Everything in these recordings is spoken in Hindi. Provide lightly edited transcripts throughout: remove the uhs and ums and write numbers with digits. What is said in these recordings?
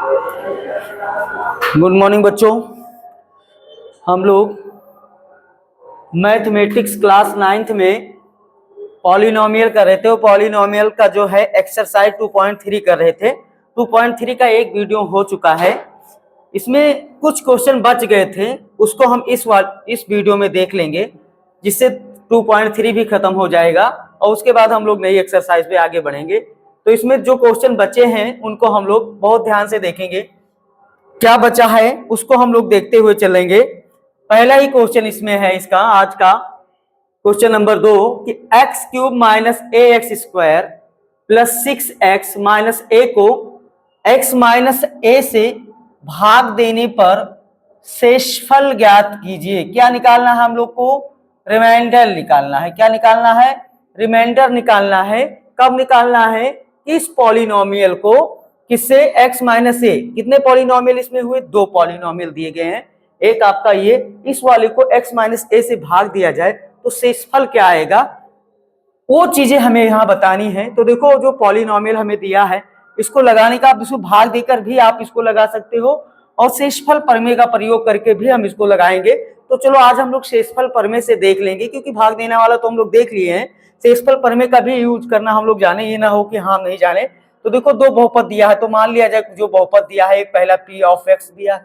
गुड मॉर्निंग बच्चों। हम लोग मैथमेटिक्स क्लास 9th में पॉलिनोमियल कर रहे थे। वो पॉलिनोमियल का जो है एक्सरसाइज 2.3 कर रहे थे। 2.3 का एक वीडियो हो चुका है। इसमें कुछ क्वेश्चन बच गए थे, उसको हम इस वीडियो में देख लेंगे, जिससे 2.3 भी खत्म हो जाएगा और उसके बाद हम लोग नई एक्सरसाइज पे आगे बढ़ेंगे। तो इसमें जो क्वेश्चन बचे हैं उनको हम लोग बहुत ध्यान से देखेंगे। क्या बचा है उसको हम लोग देखते हुए चलेंगे। पहला ही क्वेश्चन इसमें है, इसका आज का क्वेश्चन नंबर 2 कि X cube minus A X square plus 6x minus A को x माइनस ए से भाग देने पर शेषफल ज्ञात कीजिए। क्या निकालना है हम लोग को? रिमाइंडर निकालना है। क्या निकालना है? रिमाइंडर निकालना है। कब निकालना है? इस पॉलिनोमियल को किससे? x माइनस ए। कितने पॉलिनोमियल इसमें हुए? 2 पॉलिनोमियल दिए गए हैं। एक आपका ये, इस वाले को x माइनस ए से भाग दिया जाए तो शेषफल क्या आएगा, वो चीजें हमें यहाँ बतानी है। तो देखो, जो पॉलिनोमियल हमें दिया है इसको लगाने का, आप इसको भाग देकर भी आप इसको लगा सकते हो और शेषफल प्रमेय का प्रयोग करके भी हम इसको लगाएंगे। तो चलो आज हम लोग शेषफल प्रमेय से देख लेंगे, क्योंकि भाग देने वाला तो हम लोग देख लिए हैं। शेषफल प्रमेय का भी यूज करना हम लोग जाने, ये ना हो कि हाँ नहीं जाने। तो देखो, 2 बहुपद दिया है, तो मान लिया जाए जो बहुपद दिया है, एक पहला p ऑफ x दिया है,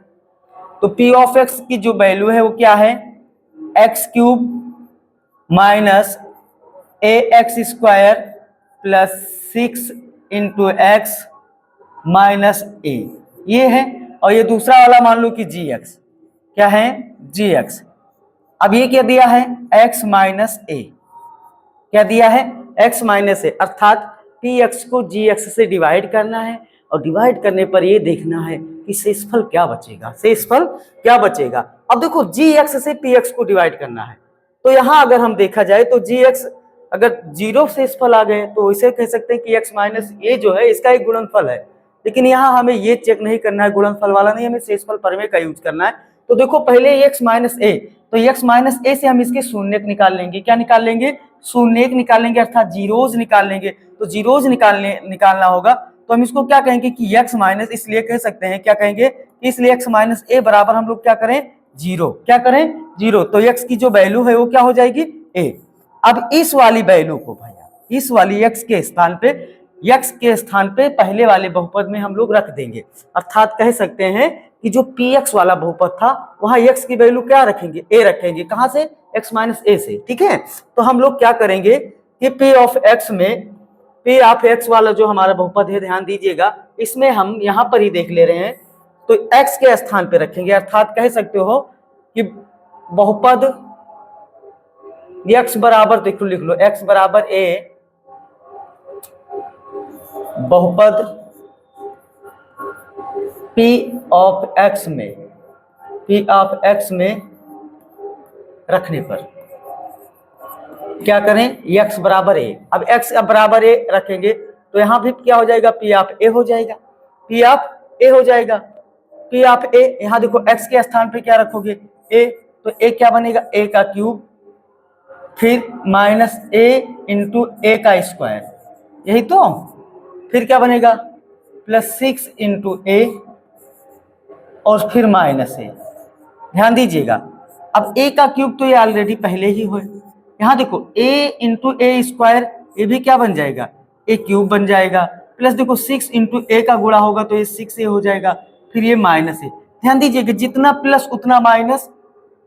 तो p ऑफ x की जो वैल्यू है वो क्या है? X cube minus A X square plus 6 into X minus A, ये है। और ये दूसरा वाला मान लो कि जी एक्स, क्या है? जी एक्स। अब ये क्या दिया है? x माइनस ए। क्या दिया है? x माइनस ए, अर्थात पी एक्स को जी एक्स से डिवाइड करना है और डिवाइड करने पर ये देखना है कि शेषफल क्या बचेगा। शेषफल क्या बचेगा? अब देखो, जी एक्स से पी एक्स को डिवाइड करना है, तो यहां अगर हम देखा जाए तो जी एक्स अगर 0 शेषफल आ गए तो इसे कह सकते हैं कि x माइनस ए जो है इसका एक गुणनफल है। लेकिन यहाँ हमें ये चेक नहीं करना है, गुणनफल वाला नहीं, हमें शेषफल प्रमेय का यूज करना है। तो देखो, पहले x माइनस ए, तो x माइनस ए से हम इसके शून्यक निकाल लेंगे। क्या निकाल लेंगे? शून्यक निकाल लेंगे, अर्थात जीरोज निकाल लेंगे। तो जीरोज निकालना होगा, तो हम इसको क्या कहेंगे कि x माइनस, इसलिए कह सकते हैं, क्या कहेंगे, इसलिए x माइनस ए बराबर हम लोग क्या करें? 0। क्या करें? 0। तो x की जो वैल्यू है वो क्या हो जाएगी? a। अब इस वाली वैल्यू को भैया, इस वाली x के स्थान पे पहले वाले बहुपद में हम लोग रख देंगे। अर्थात कह सकते हैं कि जो px वाला बहुपद था वहां x की वैल्यू क्या रखेंगे? a रखेंगे। कहां से? x माइनस ए से। ठीक है, तो हम लोग क्या करेंगे कि p ऑफ x में, p ऑफ x वाला जो हमारा बहुपद है, ध्यान दीजिएगा, इसमें हम यहां पर ही देख ले रहे हैं, तो x के स्थान पे रखेंगे। अर्थात कह सकते हो कि बहुपद x बराबर, देखो लिख लो, x बराबर a, बहुपद p ऑफ x में रखने पर क्या करें? x बराबर a। अब x बराबर a रखेंगे तो यहां भी क्या हो जाएगा? p ऑफ a हो जाएगा। p ऑफ a हो जाएगा। p ऑफ a, यहां देखो x के स्थान पे क्या रखोगे? a, तो a क्या बनेगा? a का क्यूब, फिर माइनस a इंटू a का स्क्वायर, यही तो। फिर क्या बनेगा? प्लस 6 इंटू a और फिर माइनस a। ध्यान दीजिएगा, अब a का क्यूब तो ये ऑलरेडी पहले ही हो, यहाँ देखो a इंटू ए स्क्वायर, ये भी क्या बन जाएगा? a क्यूब बन जाएगा। प्लस देखो 6 इंटू a का गुणा होगा तो ये 6a हो जाएगा, फिर ये माइनस a। ध्यान दीजिएगा, जितना प्लस उतना माइनस,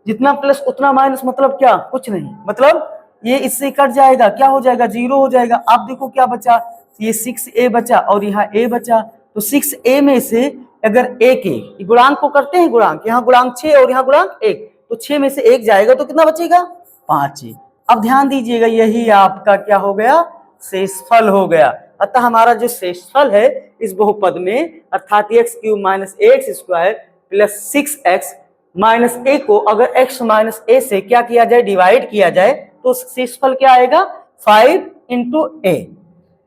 जितना प्लस उतना माइनस, मतलब क्या? कुछ नहीं, मतलब ये इससे कट जाएगा, क्या हो जाएगा? 0 हो जाएगा। अब देखो क्या बचा? ये 6a बचा और यहाँ a बचा, तो 6a में से अगर a के गुणांक को करते हैं गुणांक, यहाँ गुणांक 6 और यहाँ गुणांक 1, तो 6 में से 1 जाएगा तो कितना बचेगा? 5। अब ध्यान दीजिएगा, यही आपका क्या हो गया? शेषफल हो गया। अतः हमारा जो शेषफल है इस बहुपद में, अर्थात X cube minus X square plus 6x minus A को अगर x माइनस ए से क्या किया जाए? डिवाइड किया जाए, तो शेषफल क्या आएगा? 5 इंटू a।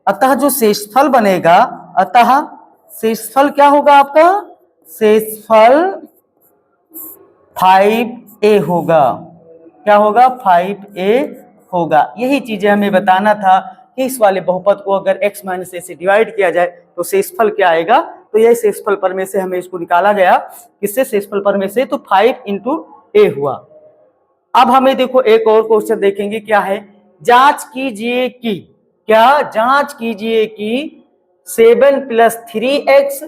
अतः जो शेषफल बनेगा, अतः शेषफल क्या होगा आपका? शेषफल 5a होगा। क्या होगा? 5a होगा। यही चीजें हमें बताना था कि इस वाले बहुपद को अगर x माइनस ए से डिवाइड किया जाए तो शेषफल क्या आएगा? तो यह शेषफल प्रमेय से हमें इसको निकाला गया। किससे? शेषफल प्रमेय से। तो 5 × a हुआ। अब हमें देखो एक और क्वेश्चन देखेंगे, क्या है? जांच कीजिए कि, क्या? जांच कीजिए कि 7 + 3x,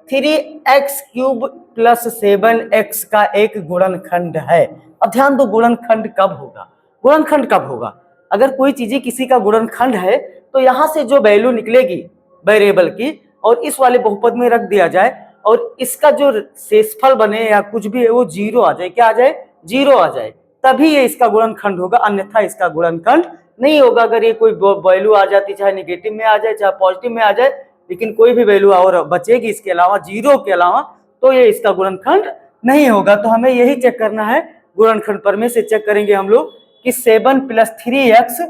3x³ + 7x का एक गुणनखंड है। अब ध्यान दो, गुणनखंड कब होगा? गुणनखंड कब होगा? अगर कोई चीज किसी का गुणनखंड है तो यहां से जो वैल्यू निकलेगी वेरिएबल की और इस वाले बहुपद में रख दिया जाए और इसका जो शेषफल बने या कुछ भी है वो 0 आ जाए। क्या आ जाए? 0 आ जाए, तभी ये इसका गुणनखंड होगा, अन्यथा इसका गुणनखंड नहीं होगा। अगर ये कोई वैल्यू आ जाती, चाहे नेगेटिव में आ जाए चाहे पॉजिटिव में आ जाए, लेकिन कोई भी वैल्यू और बचेगी इसके अलावा, 0 के अलावा, तो ये इसका गुणनखंड नहीं होगा। तो हमें यही चेक करना है, गुणनखंड प्रमेय से चेक करेंगे हम लोग कि 7 + 3x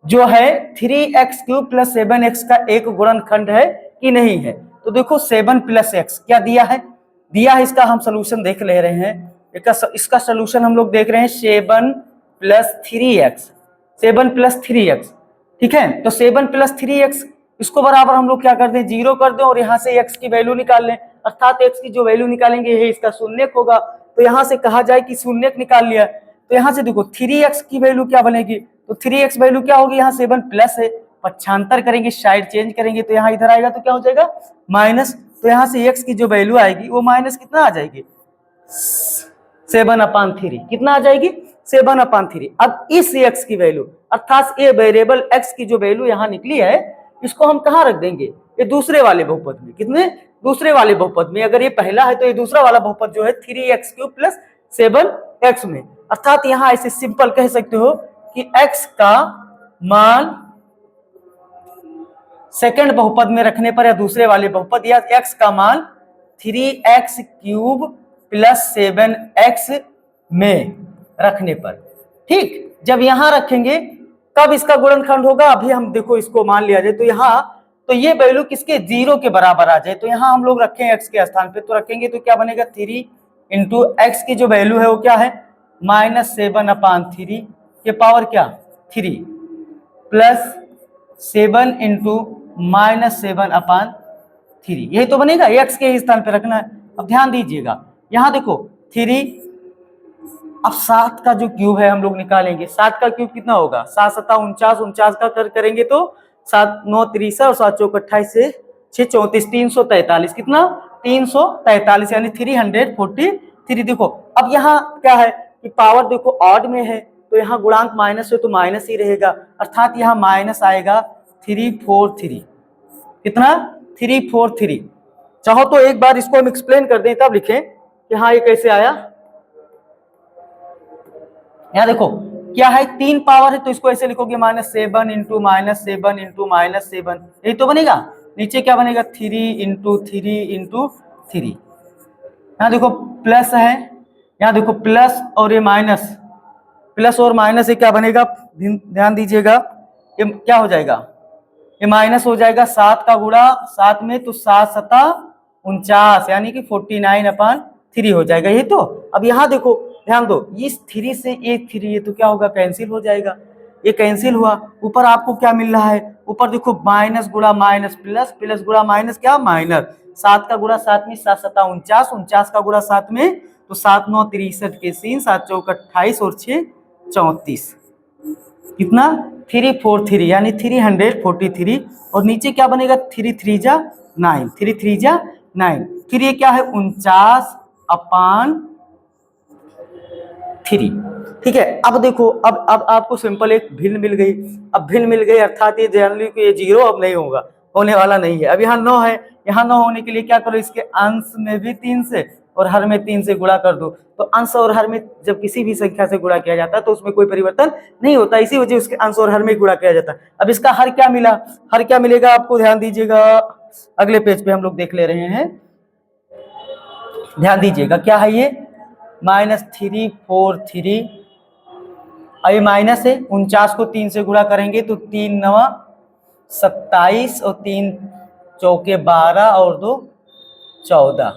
जो है 3x³ + 7x का एक गुणनखंड है कि नहीं है। तो देखो 7 + x क्या दिया है? दिया है, इसका हम सोल्यूशन देख ले रहे हैं। इसका सोल्यूशन हम लोग देख रहे हैं 7 + 3x, 7 + 3x, ठीक है। तो 7 + 3x इसको बराबर हम लोग क्या कर दें? 0 कर दें और यहाँ से x की वैल्यू निकाल लें, अर्थात x की जो वैल्यू निकालेंगे ये इसका शून्यक होगा। तो यहाँ से कहा जाए कि शून्यक निकाल लिया, तो यहाँ से देखो 3x की वैल्यू क्या बनेगी? तो 3x वैल्यू क्या होगी? यहाँ 7 प्लस है, पक्षांतर करेंगे, साइड चेंज करेंगे तो यहाँ इधर आएगा तो क्या हो जाएगा? माइनस। तो यहाँ से x की जो वैल्यू आएगी वो माइनस कितना आ जाएगी? 7/3। कितना आ जाएगी? 7/3। अब इस x की वैल्यू अर्थात ये वेरिएबल x की जो वैल्यू यहाँ निकली है इसको हम कहाँ रख देंगे? ये दूसरे वाले बहुपद में। कितने? दूसरे वाले बहुपद में। अगर ये पहला है तो ये दूसरा वाला बहुपद जो है 3x³ + 7x में। अर्थात यहाँ ऐसे सिंपल कह सकते हो कि x का मान सेकंड बहुपद में रखने पर या दूसरे वाले बहुपद, या x का मान 3x³ + 7x में रखने पर, ठीक। जब यहां रखेंगे कब इसका गुणनखंड होगा? अभी हम देखो इसको मान लिया जाए तो यहाँ, तो ये वैल्यू किसके? 0 के बराबर आ जाए। तो यहाँ हम लोग रखें x के स्थान पे, तो रखेंगे तो क्या बनेगा? 3 × x की जो वैल्यू है वो क्या है? -7/3 के पावर क्या? 3 प्लस 7 × -7/3, यही तो बनेगा। x के स्थान पे रखना है। अब ध्यान दीजिएगा, यहाँ देखो 3, अब 7 का जो क्यूब है हम लोग निकालेंगे। 7 का क्यूब कितना होगा? 7 × 7 = 49, 49 का कर करेंगे तो 7 × 9 = 30 और 7 × 4 = 28 से 6 = 34, 343। कितना? 343, यानी 343। देखो अब यहाँ क्या है कि पावर देखो ऑड में है तो यहाँ गुणांक माइनस है तो माइनस ही रहेगा, अर्थात यहाँ माइनस आएगा 343। कितना? 343। चाहो तो एक बार इसको हम एक्सप्लेन कर दें तब लिखें कि हाँ ये कैसे आया। यहाँ देखो क्या है, 3 पावर है तो इसको ऐसे लिखोगे -7 × -7 × -7, यही तो बनेगा। नीचे क्या बनेगा? 3 × 3 × 3। यहाँ देखो प्लस है, यहाँ देखो प्लस और ये माइनस, प्लस और माइनस से क्या बनेगा? ध्यान दीजिएगा, ये क्या हो जाएगा? ये माइनस हो जाएगा। 7 का गुणा 7 में तो 7 × 7 = 49, यानी कि 49/3 हो जाएगा। यही तो। अब यहाँ देखो ध्यान दो, इस 3 से एक 3 ये तो क्या होगा? कैंसिल हो जाएगा। ये कैंसिल हुआ। ऊपर आपको क्या मिल रहा है? ऊपर देखो माइनस गुणा माइनस प्लस, प्लस गुणा माइनस क्या? माइनस। 7 का गुणा 7 में 7 × 7 = 49, 49 का गुणा 7 में तो 7 × 9 = 63 के 3, 7 × 4 = 28 और 6 = 34। कितना? 343, यानी 343। और नीचे क्या बनेगा? 3 × 3 = 9, 3 × 3 = 9। फिर ये क्या है? 49/3। ठीक है। अब देखो, अब आपको सिंपल एक भिन्न मिल गई। अब भिन्न मिल गई अर्थात ये जान ली कि ये 0 अब नहीं होगा, होने वाला नहीं है। अब यहाँ 9 है, यहाँ 9 होने के लिए क्या करो? इसके अंश में भी 3 से और हर में 3 से गुणा कर दो। तो अंश और हर में जब किसी भी संख्या से गुणा किया जाता है तो उसमें कोई परिवर्तन नहीं होता, इसी वजह उसके अंश और हर में गुणा किया जाता है। अब इसका हर क्या मिला? हर क्या मिलेगा आपको? ध्यान दीजिएगा, अगले पेज पे हम लोग देख ले रहे हैं। ध्यान दीजिएगा क्या है ये? -343, ये माइनस है। 49 को 3 से गुणा करेंगे तो 3 × 9 = 27 और 3 × 4 = 12 और 2 = 14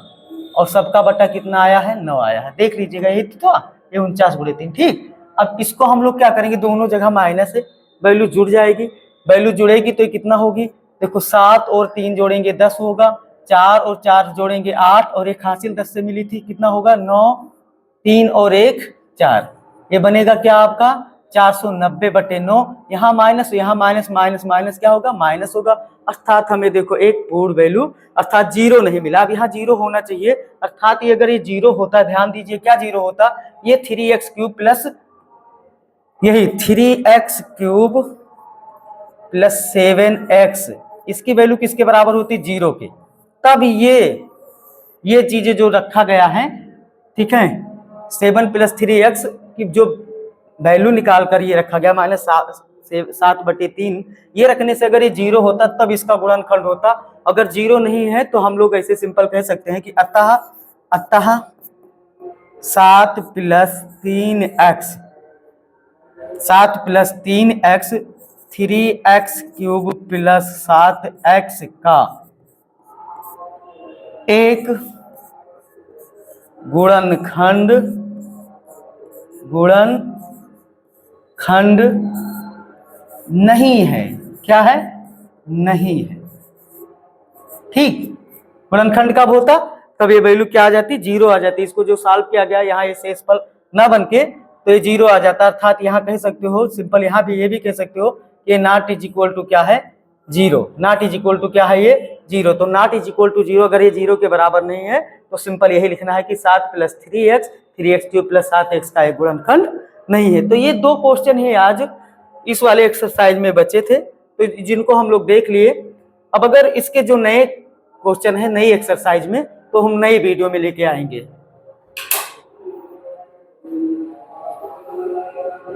और सबका बटा कितना आया है? 9 आया है। देख लीजिएगा, ये तो ये 49 × 3, ठीक। अब इसको हम लोग क्या करेंगे? दोनों जगह माइनस है, वैल्यू जुड़ जाएगी। वैल्यू जुड़ेगी तो कितना होगी? देखो 7 और 3 जोड़ेंगे 10 होगा, 4 और 4 जोड़ेंगे 8, और एक हासिल 10 से मिली थी, कितना होगा 9, 3 और 1 4। ये बनेगा क्या आपका 490/9। यहाँ माइनस, यहाँ माइनस, माइनस माइनस क्या होगा माइनस होगा, अर्थात हमें देखो एक पूर्ण वैल्यू अर्थात जीरो नहीं मिला। अब यहाँ जीरो होना चाहिए, अर्थात ये अगर ये जीरो होता, ध्यान दीजिए क्या जीरो होता, ये 3x³ प्लस यही 3x³ प्लस 7x, इसकी वैल्यू किसके बराबर होती जीरो के। तब ये चीजें जो रखा गया है, ठीक है, 7 + 3x की जो वैल्यू निकाल कर ये रखा गया -7/3, ये रखने से अगर ये जीरो होता तब इसका गुणनखंड होता। अगर जीरो नहीं है तो हम लोग ऐसे सिंपल कह सकते हैं कि अतः 7 + 3x 3x³ प्लस 7x का एक गुणनखंड नहीं है। क्या है? नहीं है। ठीक, गुणनखंड कब होता, तब ये वैल्यू क्या आ जाती, जीरो आ जाती। इसको जो सॉल्व किया गया, यहाँ ये शेषफल न बन के तो ये जीरो आ जाता। अर्थात यहाँ कह सकते हो सिंपल, यहाँ भी ये भी कह सकते हो कि नॉट इज इक्वल टू क्या है zero, not is equal to क्या है ये जीरो। तो not is equal to zero, अगर ये जीरो के बराबर नहीं है तो सिंपल यही लिखना है कि 7 + 3x 3x³ प्लस 7x का एक गुणनखंड नहीं है। तो ये दो क्वेश्चन ही आज इस वाले एक्सरसाइज में बचे थे, तो जिनको हम लोग देख लिए। अब अगर इसके जो नए क्वेश्चन है नई एक्सरसाइज में, तो हम नई वीडियो में लेके आएंगे।